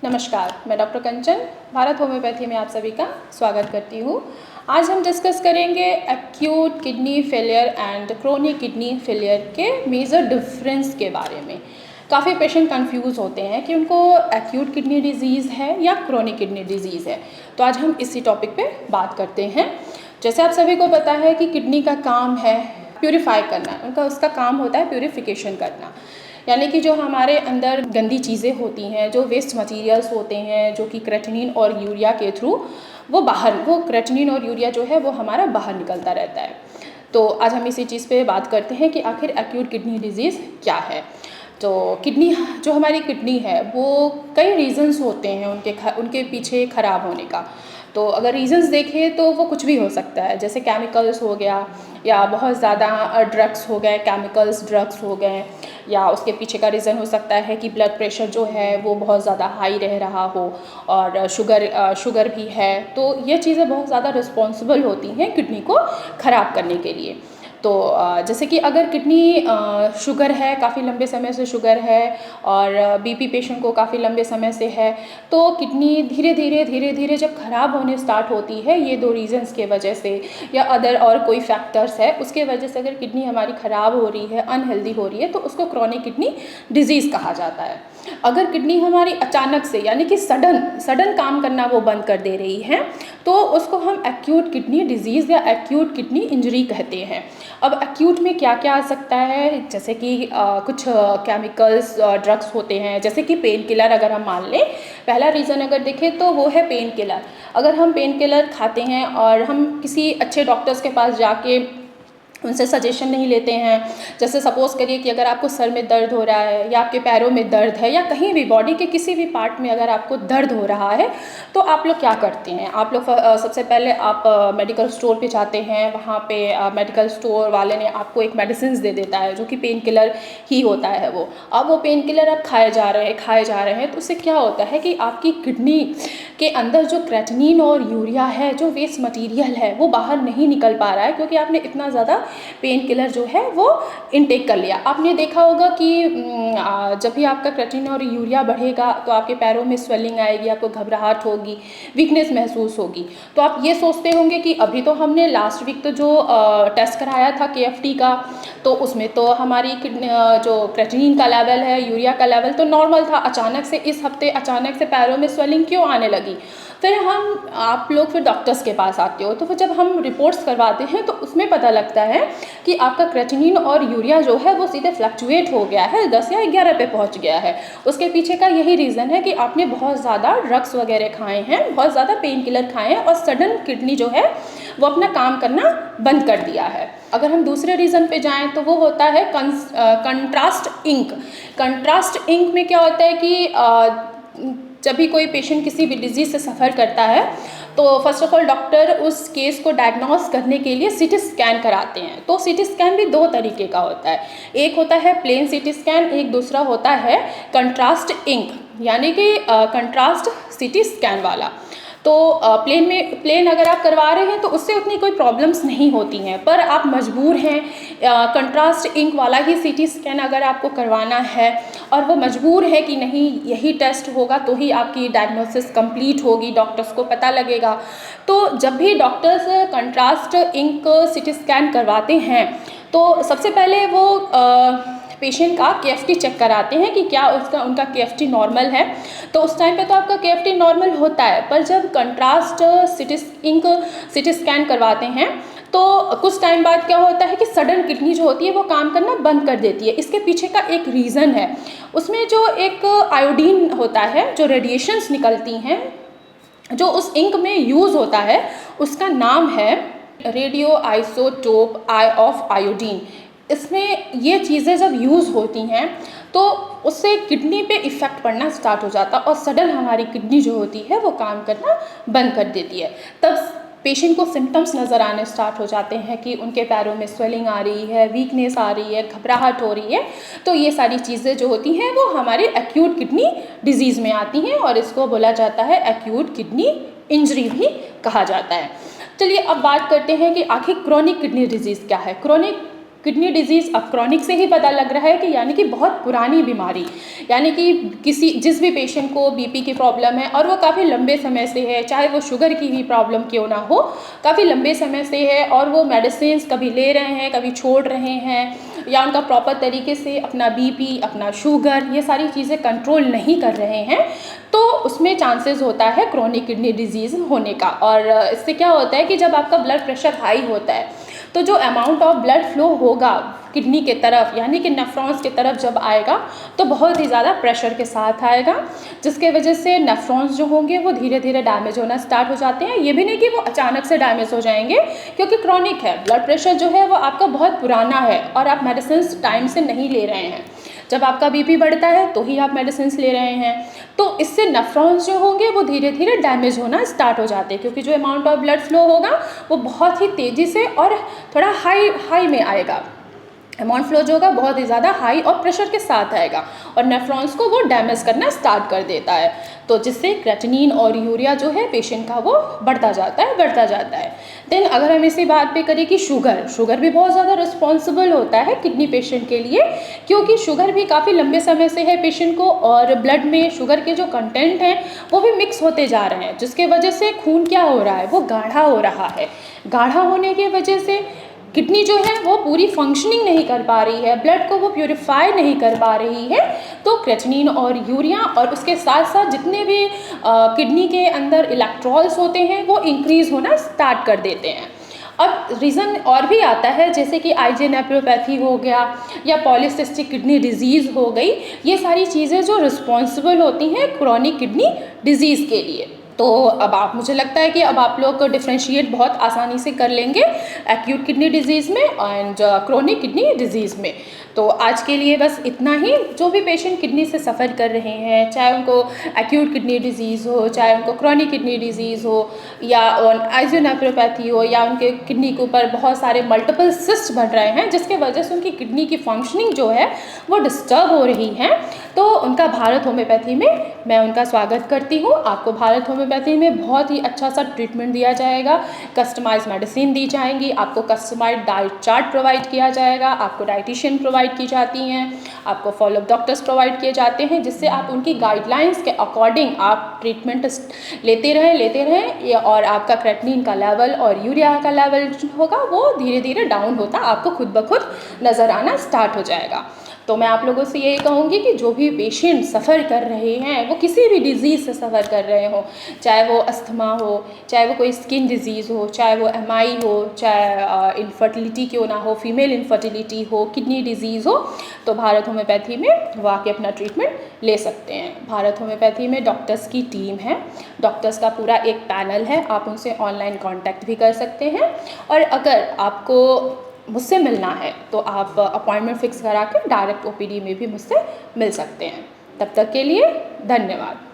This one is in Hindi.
नमस्कार, मैं डॉक्टर कंचन भारत होम्योपैथी में आप सभी का स्वागत करती हूँ। आज हम डिस्कस करेंगे acute kidney failure and chronic kidney failure के मेजर डिफरेंस के बारे में। काफ़ी पेशेंट कंफ्यूज होते हैं कि उनको एक्यूट किडनी डिजीज़ है या क्रोनिक किडनी डिजीज़ है, तो आज हम इसी टॉपिक पे बात करते हैं। जैसे आप सभी को पता है कि किडनी का काम है प्यूरिफाई करना, उसका काम होता है प्यूरिफिकेशन करना, यानी कि जो हमारे अंदर गंदी चीज़ें होती हैं, जो वेस्ट मटेरियल्स होते हैं, जो कि क्रेटिनिन और यूरिया के थ्रू वो क्रेटिनिन और यूरिया जो है वो हमारा बाहर निकलता रहता है। तो आज हम इसी चीज़ पे बात करते हैं कि आखिर एक्यूट किडनी डिजीज़ क्या है। तो जो हमारी किडनी है वो कई रीज़न्स होते हैं उनके पीछे ख़राब होने का। तो अगर रीज़न्स देखें तो वो कुछ भी हो सकता है, जैसे केमिकल्स हो गया या बहुत ज़्यादा ड्रग्स हो गए, ड्रग्स हो गए, या उसके पीछे का रीज़न हो सकता है कि ब्लड प्रेशर जो है वो बहुत ज़्यादा हाई रह रहा हो और शुगर भी है। तो ये चीज़ें बहुत ज़्यादा रिस्पॉन्सिबल होती हैं किडनी को ख़राब करने के लिए। तो जैसे कि अगर किडनी शुगर है, काफ़ी लंबे समय से शुगर है और बीपी पेशेंट को काफ़ी लंबे समय से है, तो किडनी धीरे धीरे जब ख़राब होने स्टार्ट होती है, ये दो रीज़न्स के वजह से या अदर और कोई फैक्टर्स है उसके वजह से अगर किडनी हमारी ख़राब हो रही है, अनहेल्दी हो रही है, तो उसको क्रोनिक किडनी डिजीज़ कहा जाता है। अगर किडनी हमारी अचानक से यानी कि सडन काम करना वो बंद कर दे रही है, तो उसको हम एक्यूट किडनी डिजीज़ या एक्यूट किडनी इंजरी कहते हैं। अब एक्यूट में क्या क्या आ सकता है, जैसे कि कुछ केमिकल्स ड्रग्स होते हैं, जैसे कि पेन किलर अगर हम मान लें, पहला रीज़न अगर देखें तो वो है पेन किलर। अगर हम पेन किलर खाते हैं और हम किसी अच्छे डॉक्टर्स के पास जाके उनसे सजेशन नहीं लेते हैं, जैसे सपोज़ करिए कि अगर आपको सर में दर्द हो रहा है या आपके पैरों में दर्द है या कहीं भी बॉडी के किसी भी पार्ट में अगर आपको दर्द हो रहा है, तो आप लोग क्या करते हैं, आप लोग सबसे पहले आप मेडिकल स्टोर पे जाते हैं। वहाँ पे मेडिकल स्टोर वाले ने आपको एक मेडिसिन दे देता है जो कि पेन किलर ही होता है वो। अब वो पेन किलर आप खाए जा रहे हैं, तो उससे क्या होता है कि आपकी किडनी के अंदर जो क्रेटिनिन और यूरिया है, जो वेस्ट मटीरियल है, वो बाहर नहीं निकल पा रहा है, क्योंकि आपने इतना ज़्यादा पेन किलर जो है वो इनटेक कर लिया। आपने देखा होगा कि जब भी आपका क्रेटिनिन और यूरिया बढ़ेगा तो आपके पैरों में स्वेलिंग आएगी, आपको घबराहट होगी, वीकनेस महसूस होगी। तो आप ये सोचते होंगे कि अभी तो हमने लास्ट वीक तो जो टेस्ट कराया था KFT का, तो उसमें तो हमारी किडनी जो क्रेटिनिन का लेवल है, यूरिया का लेवल तो नॉर्मल था, अचानक से इस हफ्ते अचानक से पैरों में स्वेलिंग क्यों आने लगी। फिर आप लोग फिर डॉक्टर्स के पास आते हो, तो फिर जब हम रिपोर्ट्स करवाते हैं तो उसमें पता लगता है कि आपका क्रेटिनिन और यूरिया जो है वो सीधे फ्लक्चुएट हो गया है, 10 या 11 पे पहुंच गया है। उसके पीछे का यही रीज़न है कि आपने बहुत ज़्यादा ड्रग्स वगैरह खाए हैं, बहुत ज़्यादा पेन किलर खाए हैं और सडन किडनी जो है वो अपना काम करना बंद कर दिया है। अगर हम दूसरे रीज़न पे जाएं तो वो होता है कंट्रास्ट इंक। कंट्रास्ट इंक में क्या होता है कि जब भी कोई पेशेंट किसी भी डिजीज़ से सफ़र करता है, तो फर्स्ट ऑफ ऑल डॉक्टर उस केस को डायग्नोस करने के लिए CT स्कैन कराते हैं। तो CT स्कैन भी दो तरीके का होता है, एक होता है प्लेन CT स्कैन, एक दूसरा होता है कंट्रास्ट इंक यानी कि कंट्रास्ट CT स्कैन वाला। तो प्लेन अगर आप करवा रहे हैं तो उससे उतनी कोई प्रॉब्लम्स नहीं होती हैं, पर आप मजबूर हैं कंट्रास्ट इंक वाला ही CT स्कैन अगर आपको करवाना है और वो मजबूर है कि नहीं यही टेस्ट होगा तो ही आपकी डायग्नोसिस कंप्लीट होगी, डॉक्टर्स को पता लगेगा। तो जब भी doctors contrast ink CT scan करवाते हैं तो सबसे पहले वो पेशेंट का KFT चेक कराते हैं कि क्या उनका KFT नॉर्मल है। तो उस टाइम पे तो आपका KFT नॉर्मल होता है, पर जब कंट्रास्ट CT स्कैन करवाते हैं तो कुछ टाइम बाद क्या होता है कि सडन किडनी जो होती है वो काम करना बंद कर देती है। इसके पीछे का एक रीज़न है, उसमें जो एक आयोडीन होता है, जो रेडिएशंस निकलती हैं, जो उस इंक में यूज़ होता है, उसका नाम है रेडियो आइसोटोप ऑफ आयोडीन। इसमें ये चीज़ें जब यूज़ होती हैं तो उससे किडनी पे इफ़ेक्ट पड़ना स्टार्ट हो जाता है और सडन हमारी किडनी जो होती है वो काम करना बंद कर देती है। तब पेशेंट को सिम्टम्स नज़र आने स्टार्ट हो जाते हैं कि उनके पैरों में स्वेलिंग आ रही है, वीकनेस आ रही है, घबराहट हो रही है। तो ये सारी चीज़ें जो होती हैं वो हमारे एक्यूट किडनी डिजीज़ में आती हैं और इसको बोला जाता है एक्यूट किडनी इंजरी भी कहा जाता है। चलिए अब बात करते हैं कि आखिर क्रोनिक किडनी डिजीज़ क्या है। क्रोनिक किडनी डिजीज़ अब क्रॉनिक से ही पता लग रहा है कि यानी कि बहुत पुरानी बीमारी, यानी कि जिस भी पेशेंट को बीपी की प्रॉब्लम है और वो काफ़ी लंबे समय से है, चाहे वो शुगर की ही प्रॉब्लम क्यों ना हो, काफ़ी लंबे समय से है और वो मेडिसिन कभी ले रहे हैं कभी छोड़ रहे हैं, या उनका प्रॉपर तरीके से अपना बीपी, अपना शुगर, ये सारी चीज़ें कंट्रोल नहीं कर रहे हैं, तो उसमें चांसेस होता है क्रॉनिक किडनी डिजीज़ होने का। और इससे क्या होता है कि जब आपका ब्लड प्रेशर हाई होता है तो जो अमाउंट ऑफ ब्लड फ्लो होगा किडनी के तरफ, यानी कि नेफ्रॉन्स की तरफ जब आएगा तो बहुत ही ज़्यादा प्रेशर के साथ आएगा, जिसके वजह से नेफ्रॉन्स जो होंगे वो धीरे धीरे डैमेज होना स्टार्ट हो जाते हैं। ये भी नहीं कि वो अचानक से डैमेज हो जाएंगे, क्योंकि क्रॉनिक है, ब्लड प्रेशर जो है वो आपका बहुत पुराना है और आप मेडिसिन टाइम से नहीं ले रहे हैं। जब आपका बीपी बढ़ता है तो ही आप मेडिसिन ले रहे हैं, तो इससे नेफ्रॉन्स जो होंगे वो धीरे धीरे डैमेज होना स्टार्ट हो जाते हैं, क्योंकि जो अमाउंट ऑफ ब्लड फ्लो होगा वो बहुत ही तेज़ी से और थोड़ा हाई में आएगा। अमाउंट फ्लो जो होगा बहुत ही ज़्यादा हाई और प्रेशर के साथ आएगा और नेफ्रॉन्स को वो डैमेज करना स्टार्ट कर देता है, तो जिससे क्रेटिनिन और यूरिया जो है पेशेंट का वो बढ़ता जाता है। देन अगर हम इसी बात पे करें कि शुगर भी बहुत ज़्यादा रिस्पॉन्सिबल होता है किडनी पेशेंट के लिए, क्योंकि शुगर भी काफ़ी लंबे समय से है पेशेंट को और ब्लड में शुगर के जो कंटेंट हैं वो भी मिक्स होते जा रहे हैं, जिसके वजह से खून क्या हो रहा है, वो गाढ़ा हो रहा है। गाढ़ा होने की वजह से किडनी जो है वो पूरी फंक्शनिंग नहीं कर पा रही है, ब्लड को वो प्यूरिफाई नहीं कर पा रही है, तो क्रेटिनिन और यूरिया और उसके साथ साथ जितने भी किडनी के अंदर इलेक्ट्रॉल्स होते हैं वो इंक्रीज़ होना स्टार्ट कर देते हैं। अब रीज़न और भी आता है, जैसे कि आईजीए नेफ्रोपैथी हो गया या पॉलीसिस्टिक किडनी डिजीज़ हो गई, ये सारी चीज़ें जो रिस्पॉन्सिबल होती हैं क्रॉनिक किडनी डिजीज़ के लिए। तो अब मुझे लगता है कि अब आप लोग डिफ्रेंशिएट बहुत आसानी से कर लेंगे एक्यूट किडनी डिजीज़ में एंड क्रॉनिक किडनी डिजीज़ में। तो आज के लिए बस इतना ही। जो भी पेशेंट किडनी से सफ़र कर रहे हैं, चाहे उनको एक्यूट किडनी डिजीज़ हो, चाहे उनको क्रॉनिक किडनी डिजीज़ हो या आईजीए नेफ्रोपैथी हो, या उनके किडनी के ऊपर बहुत सारे मल्टीपल सिस्ट बन रहे हैं जिसके वजह से उनकी किडनी की फंक्शनिंग जो है वो डिस्टर्ब हो रही है, तो उनका भारत होम्योपैथी में मैं उनका स्वागत करती हूँ। आपको भारत होम्योपैथी में बहुत ही अच्छा सा ट्रीटमेंट दिया जाएगा, कस्टमाइज मेडिसिन दी जाएंगी, आपको कस्टमाइज डाइट चार्ट प्रोवाइड किया जाएगा, आपको डाइटिशियन प्रोवाइड की जाती हैं, आपको फॉलोअप डॉक्टर्स प्रोवाइड किए जाते हैं, जिससे आप उनकी गाइडलाइंस के अकॉर्डिंग आप ट्रीटमेंट लेते रहें और आपका क्रेटिनिन का लेवल और यूरिया का लेवल होगा वो धीरे धीरे डाउन होता आपको खुद ब खुद नज़र आना स्टार्ट हो जाएगा। तो मैं आप लोगों से यही कहूँगी कि जो भी पेशेंट सफ़र कर रहे हैं, वो किसी भी डिज़ीज़ से सफ़र कर रहे हो, चाहे वो अस्थमा हो, चाहे वो कोई स्किन डिज़ीज़ हो, चाहे वो एमआई हो, चाहे इनफर्टिलिटी क्यों ना हो, फीमेल इनफर्टिलिटी हो, किडनी डिज़ीज़ हो, तो भारत होम्योपैथी में वो आके अपना ट्रीटमेंट ले सकते हैं। भारत होम्योपैथी में डॉक्टर्स की टीम है, डॉक्टर्स का पूरा एक पैनल है, आप उनसे ऑनलाइन कॉन्टैक्ट भी कर सकते हैं, और अगर आपको मुझसे मिलना है तो आप अपॉइंटमेंट फ़िक्स करा के डायरेक्ट ओपीडी में भी मुझसे मिल सकते हैं। तब तक के लिए धन्यवाद।